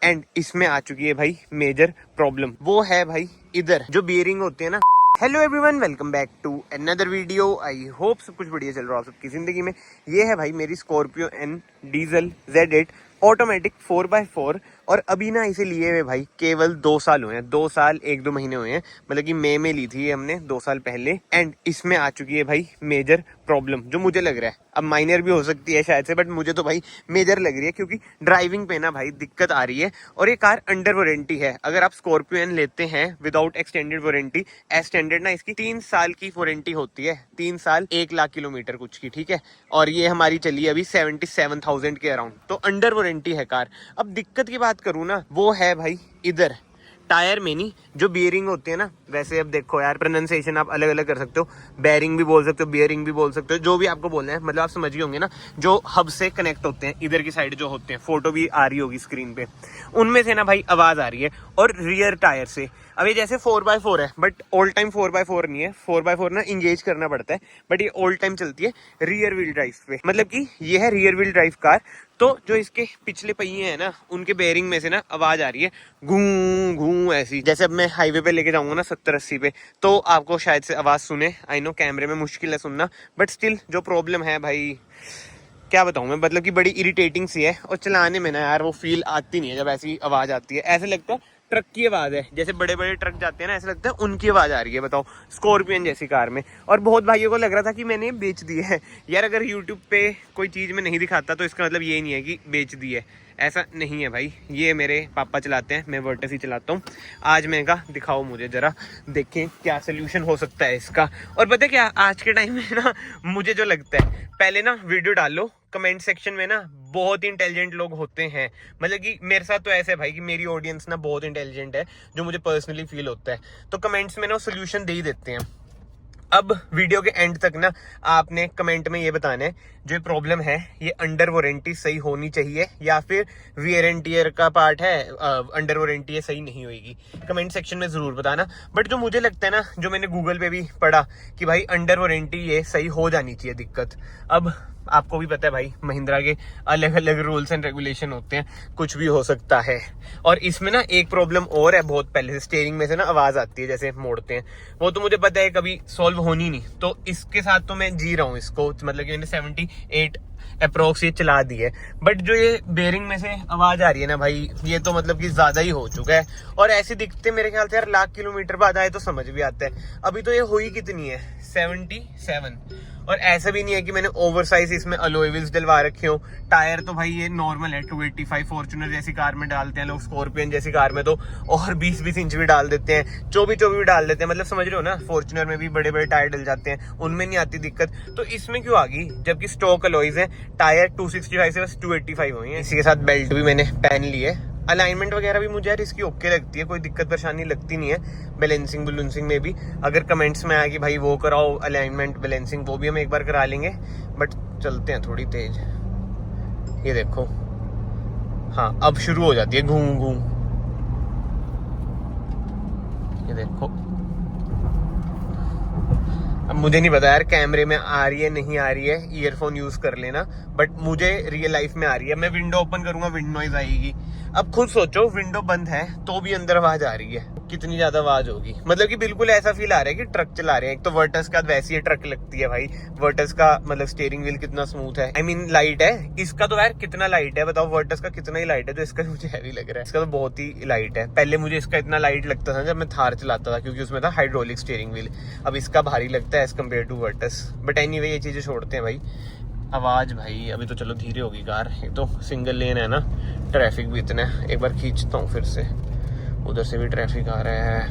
And इसमें आ चुकी है भाई मेजर प्रॉब्लम। वो है भाई इधर जो बियरिंग होते हैं ना। Hello everyone, welcome back to another video. I hope सब कुछ बढ़िया चल रहा हो आप सबकी जिंदगी में। ये है भाई मेरी Scorpio N diesel Z8 automatic 4x4 और अभी ना इसे लिए हुए भाई केवल 2 साल हुए हैं। 2 साल 1-2 महीने हुए हैं, मतलब कि मई में ली थी ये हमने 2 साल पहले। एंड इसमें आ चुकी है भाई मेजर प्रॉब्लम, जो मुझे लग रहा है अब माइनर भी हो सकती है शायद से, बट मुझे तो भाई मेजर लग रही है क्योंकि ड्राइविंग पे ना भाई दिक्कत आ रही है। और ये कार अंडर वारंटी है। अगर आप स्कॉर्पियो एन लेते हैं विदाउट एक्सटेंडेड वारंटी, स्टैंडर्ड ना इसकी 3 साल की वारंटी होती है, 3 साल 1 लाख किलोमीटर कुछ की, ठीक है। और ये हमारी चली है अभी 77,000 के अराउंड, तो अंडर वारंटी है कार। अब दिक्कत की बात करूँ ना, वो है भाई इधर टायर में नहीं, जो बियरिंग होती है ना। वैसे अब देखो यार, प्रोनाउंसिएशन आप अलग अलग कर सकते हो, बेयरिंग भी बोल सकते हो, बियरिंग भी बोल सकते हो, जो भी आपको बोलना है, मतलब आप समझ गए होंगे ना। जो हब से कनेक्ट होते हैं इधर की साइड जो होते हैं, फोटो भी आ रही होगी स्क्रीन पे, उनमें से ना भाई आवाज आ रही है। और रियर टायर से, अब ये जैसे 4x4 है बट ऑल टाइम 4x4 नहीं है। 4x4 ना इंगेज करना पड़ता है, बट ये ऑल टाइम चलती है रियर व्हील ड्राइव पे। मतलब कि ये है रियर व्हील ड्राइव कार। तो जो इसके पिछले पहिए हैं ना, उनके बेयरिंग में से ना आवाज आ रही है घूं घूं ऐसी। जैसे अब मैं हाईवे पे लेके जाऊंगा ना 70-80 पे, तो आपको शायद से आवाज सुने। आई नो कैमरे में मुश्किल है सुनना, बट स्टिल जो प्रॉब्लम है भाई क्या बताऊं मैं, मतलब कि बड़ी इरिटेटिंग सी है। और चलाने में ना यार वो फील आती नहीं है जब ऐसी आवाज आती है। ऐसे लगता है ट्रक की आवाज है, जैसे बड़े बड़े ट्रक जाते हैं ना, ऐसा लगता है उनकी आवाज आ रही है। बताओ, स्कॉर्पियन जैसी कार में। और बहुत भाइयों को लग रहा था कि मैंने बेच दी है यार। अगर यूट्यूब पे कोई चीज में नहीं दिखाता तो इसका मतलब ये नहीं है कि बेच दी है, ऐसा नहीं है भाई। ये मेरे पापा चलाते हैं, मैं वर्टस ही चलाता हूँ। आज मैं कहा दिखाओ मुझे जरा, देखें क्या सोल्यूशन हो सकता है इसका। और पता है क्या, आज के टाइम में ना मुझे जो लगता है, पहले ना वीडियो डालो, कमेंट सेक्शन में ना बहुत ही इंटेलिजेंट लोग होते हैं। मतलब कि मेरे साथ तो ऐसे है भाई कि मेरी ऑडियंस ना बहुत इंटेलिजेंट है, जो मुझे पर्सनली फील होता है। तो कमेंट्स में ना सोल्यूशन दे ही देते हैं। अब वीडियो के एंड तक ना आपने कमेंट में ये बताना है जो प्रॉब्लम है ये अंडर वारंटी सही होनी चाहिए या फिर वियर एंड टियर का पार्ट है अंडर वारंटी है सही नहीं होगी। कमेंट सेक्शन में जरूर बताना। बट जो मुझे लगता है ना, जो मैंने गूगल पे भी पढ़ा कि भाई अंडर वारंटी ये सही हो जानी चाहिए दिक्कत। अब आपको भी पता है भाई महिंद्रा के अलग अलग रूल्स एंड रेगुलेशन होते हैं, कुछ भी हो सकता है। और इसमें ना एक प्रॉब्लम और है, बहुत पहले से स्टीयरिंग में से ना आवाज आती है जैसे मोड़ते हैं, वो तो मुझे पता है कभी सॉल्व होनी नहीं। तो इसके साथ तो मैं जी रहा हूँ इसको, मतलब कि मैंने 78 अप्रोक्स ये चला दी है। बट जो ये बेयरिंग में से आवाज आ रही है ना भाई, ये तो मतलब कि ज्यादा ही हो चुका है। और ऐसे दिखते मेरे ख्याल से यार लाख किलोमीटर बाद आए तो समझ भी आता है। अभी तो ये हुई कितनी है, 77। और ऐसा भी नहीं है कि मैंने ओवरसाइज इसमें अलॉय व्हील्स डलवा रखे हो। टायर तो भाई ये नॉर्मल है, 285 फॉर्च्यूनर जैसी कार में डालते हैं लोग, स्कॉर्पियन जैसी कार में तो और 20-20 इंच भी डाल देते हैं, 24-24 भी डाल देते हैं। मतलब समझ रहे हो ना, फॉर्च्यूनर में भी बड़े बड़े टायर डल जाते हैं, उनमें नहीं आती दिक्कत। तो इसमें क्यों आ गई, जबकि स्टॉक अलॉयज है। टायर 265 से बस 285 हुई है। इसी के साथ बेल्ट भी मैंने पहन ली है। अलाइनमेंट वगैरह भी मुझे यार इसकी ओके लगती है, कोई दिक्कत परेशानी लगती नहीं है। बैलेंसिंग बुलेंसिंग में भी अगर कमेंट्स में आया कि भाई वो कराओ अलाइनमेंट बैलेंसिंग, वो भी हम एक बार करा लेंगे। बट चलते हैं थोड़ी तेज, ये देखो, हाँ अब शुरू हो जाती है घूम घूम, ये देखो। अब मुझे नहीं पता यार कैमरे में आ रही है नहीं आ रही है, ईयरफोन यूज कर लेना, बट मुझे रियल लाइफ में आ रही है। मैं विंडो ओपन करूंगा, विंड नॉइज आएगी। अब खुद सोचो, विंडो बंद है तो भी अंदर आवाज आ रही है, कितनी ज्यादा आवाज होगी। मतलब कि बिल्कुल ऐसा फील आ रहा है कि ट्रक चला रहे हैं। एक तो वर्टस का वैसी ही ट्रक लगती है भाई, वर्टस का मतलब स्टीयरिंग व्हील कितना स्मूथ है, आई मीन लाइट है। इसका तो यार कितना लाइट है बताओ, वर्टस का कितना ही लाइट है, तो इसका मुझे हैवी लग रहा है। इसका तो बहुत ही लाइट है। पहले मुझे इसका इतना लाइट लगता था जब मैं थार चलाता था, क्योंकि उसमें था हाइड्रोलिक स्टीयरिंग व्हील। अब इसका भारी लगता है एज कम्पेयर टू वर्टस। बट एनीवे ये चीजें छोड़ते हैं भाई। आवाज भाई अभी तो चलो धीरे होगी कार, एक तो सिंगल लेन है ना, ट्रैफिक भी इतना है। एक बार खींचता हूँ फिर से, उधर से भी ट्रैफिक आ रहा है।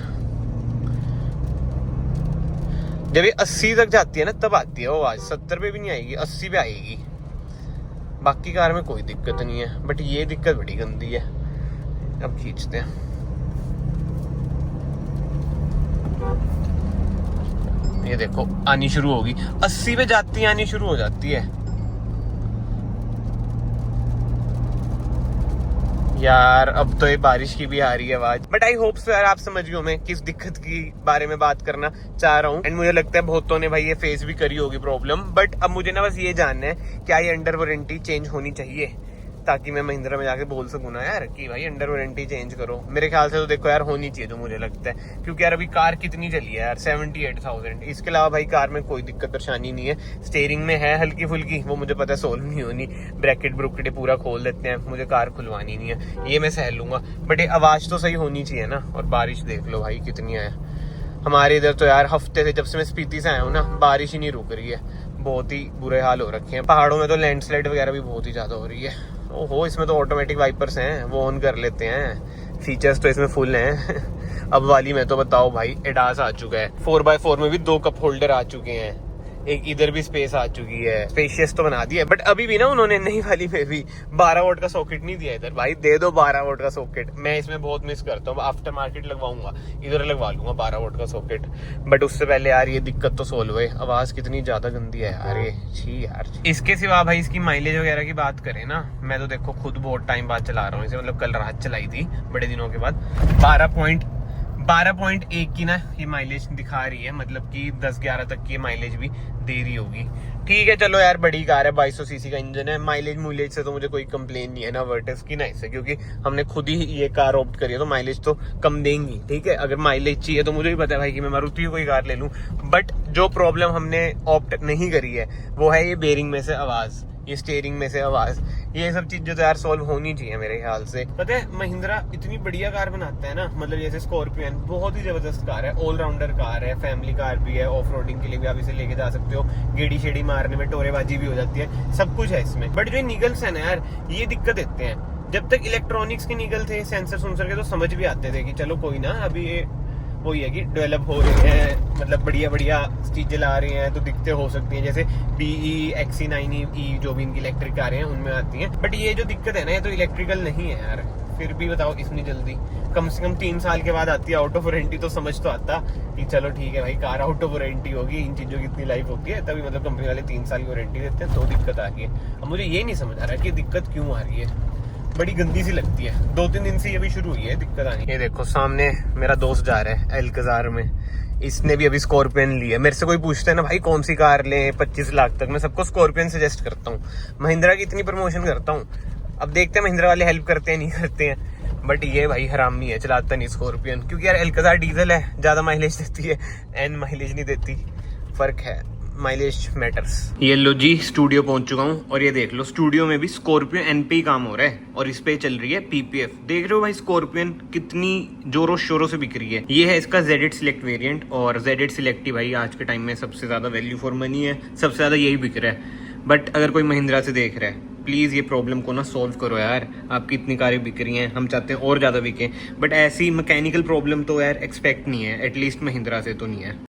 जब ये 80 तक जाती है ना तब आती है वो आवाज, 70 पे भी नहीं आएगी, 80 पे आएगी। बाकी कार में कोई दिक्कत नहीं है, बट ये दिक्कत बड़ी गंदी है। अब खींचते हैं, ये देखो आनी शुरू होगी, 80 पे जाती है, आनी शुरू हो जाती है। यार अब तो ये बारिश की भी आ रही है आवाज, बट आई होप सो यार आप समझ गए हो मैं किस दिक्कत की बारे में बात करना चाह रहा हूँ। एंड मुझे लगता है बहुतों ने भाई ये फेस भी करी होगी प्रॉब्लम। बट अब मुझे ना बस ये जानना है क्या ये अंडर वारंटी चेंज होनी चाहिए। ताकि मैं महिंद्रा में जाके बोल सकूँ ना यार कि भाई अंडर वारंटी चेंज करो। मेरे ख्याल से तो देखो यार होनी चाहिए, जो मुझे लगता है, क्योंकि यार अभी कार कितनी चली है यार, 78,000। इसके अलावा भाई कार में कोई दिक्कत परेशानी नहीं है। स्टीयरिंग में है हल्की फुल्की, वो मुझे पता है सोल्व नहीं होनी, ब्रैकेट ब्रुकेट पूरा खोल देते हैं, मुझे कार खुलवानी नहीं है, ये मैं सह लूंगा, बट ये आवाज तो सही होनी चाहिए ना। और बारिश देख लो भाई कितनी है हमारे इधर तो यार, हफ्ते से जब से मैं स्पीति से आया हूँ ना, बारिश ही नहीं रुक रही है, बहुत ही बुरे हाल हो रखे हैं। पहाड़ों में तो लैंडस्लाइड वगैरह भी बहुत ही ज्यादा हो रही है। ओहो, इसमें तो ऑटोमेटिक वाइपर्स हैं, वो ऑन कर लेते हैं, फीचर्स तो इसमें फुल हैं। अब वाली में तो बताओ भाई, एडास आ चुका है, 4x4 में भी 2 कप होल्डर आ चुके हैं, एक इधर भी स्पेस आ चुकी है, स्पेशियस तो बना दिया है। बट अभी भी ना उन्होंने नई वाली में भी 12 वोल्ट का सॉकेट नहीं दिया इधर। भाई दे दो 12 वोल्ट का सॉकेट, मैं इसमें बहुत मिस करता हूँ। आफ्टर मार्केट लगवाऊंगा, इधर लगवा लूंगा 12 वोल्ट का सॉकेट। बट उससे पहले यार ये दिक्कत तो सोल्व है। आवाज कितनी ज्यादा गंदी है यार ये, छी यार। इसके सिवा भाई इसकी माइलेज वगैरह की बात करें ना, मैं तो देखो खुद बहुत टाइम बाद चला रहा हूँ इसे, मतलब कल रात चलाई थी बड़े दिनों के बाद। 12.1 की ना ये माइलेज दिखा रही है, मतलब कि 10-11 तक की ये माइलेज भी दे रही होगी। ठीक है चलो यार, बड़ी कार है, 2200 सीसी का इंजन है, माइलेज से तो मुझे कोई कंप्लेन नहीं है ना वर्टेक्स की ना इससे, क्योंकि हमने खुद ही ये कार ऑप्ट करी है, तो माइलेज तो कम देंगी। ठीक है, अगर माइलेज चाहिए तो मुझे भी पता है भाई कि मैं मारुति की कोई कार ले लूं। बट जो प्रॉब्लम हमने ऑप्ट नहीं करी है वो है ये बेरिंग में से आवाज, ये स्टीयरिंग में से आवाज, ये सब चीजें तो यार सॉल्व होनी चाहिए मेरे ख्याल से। पता है महिंद्रा इतनी बढ़िया कार बनाता है ना, मतलब जैसे स्कॉर्पियन बहुत ही जबरदस्त कार है, ऑलराउंडर कार है, फैमिली कार भी है, ऑफ रोडिंग के लिए भी आप इसे लेके जा सकते हो, गेड़ी शेड़ी मारने में टोरेबाजी भी हो जाती है, सब कुछ है इसमें। बट जो निगल्स है ना यार, ये दिक्कत देते हैं। जब तक इलेक्ट्रॉनिक्स के निगल थे, सेंसर सुंसर के, तो समझ भी आते थे कि चलो कोई ना, अभी ये वही है कि डेवलप हो रही है, मतलब बढ़िया चीजें ला रही हैं, तो दिक्कतें हो सकती हैं, जैसे BE XC9E जो भी इनकी इलेक्ट्रिक कारें हैं उनमें आती हैं। बट ये जो दिक्कत है ना, ये तो इलेक्ट्रिकल नहीं है यार। फिर भी बताओ इतनी जल्दी, कम से कम 3 साल के बाद आती है आउट ऑफ वारंटी, तो समझ तो आता कि चलो ठीक है भाई कार आउट ऑफ वारंटी होगी, इन चीजों की इतनी लाइफ होती है, तभी मतलब कंपनी वाले 3 साल की वारंटी देते हैं, तो दिक्कत आ रही है। अब मुझे ये नहीं समझ आ रहा कि दिक्कत क्यों आ रही है, बड़ी गंदी सी लगती है। 2-3 दिन से ये भी शुरू हुई है दिक्कत आनी। ये देखो सामने मेरा दोस्त जा रहा है एल्कजार में, इसने भी अभी स्कॉर्पियन ली है। मेरे से कोई पूछता है ना भाई कौन सी कार लें 25 लाख तक, मैं सबको स्कॉर्पियन सजेस्ट करता हूँ, महिंद्रा की इतनी प्रमोशन करता हूँ। अब देखते हैं महिंद्रा वाले हेल्प करते हैं नहीं करते हैं। बट ये भाई हरामी है, चलाता नहीं स्कॉर्पियन, क्योंकि यार एल्कजार डीजल है, ज्यादा माइलेज देती है, एन माइलेज नहीं देती, फर्क है, माइलेज मैटर्स। ये लो जी, स्टूडियो पहुंच चुका हूँ, और ये देख लो स्टूडियो में भी स्कॉर्पियो एन पे ही काम हो रहा है, और इस पे चल रही है PPF। देख रहे हो भाई स्कॉर्पियन कितनी जोरों शोरों से बिक रही है। ये है इसका ZD सिलेक्ट वेरिएंट, और ZD सिलेक्ट ही भाई आज के टाइम में सबसे ज्यादा वैल्यू फॉर मनी है, सबसे ज्यादा यही बिक रहा है। बट अगर कोई महिंद्रा से देख रहा है, प्लीज ये प्रॉब्लम को ना सॉल्व करो यार। आपकी इतनी कारें बिक रही हैं, हम चाहते हैं और ज्यादा बिके, बट ऐसी मैकेनिकल प्रॉब्लम तो यार एक्सपेक्ट नहीं है, एटलीस्ट महिंद्रा से तो नहीं है।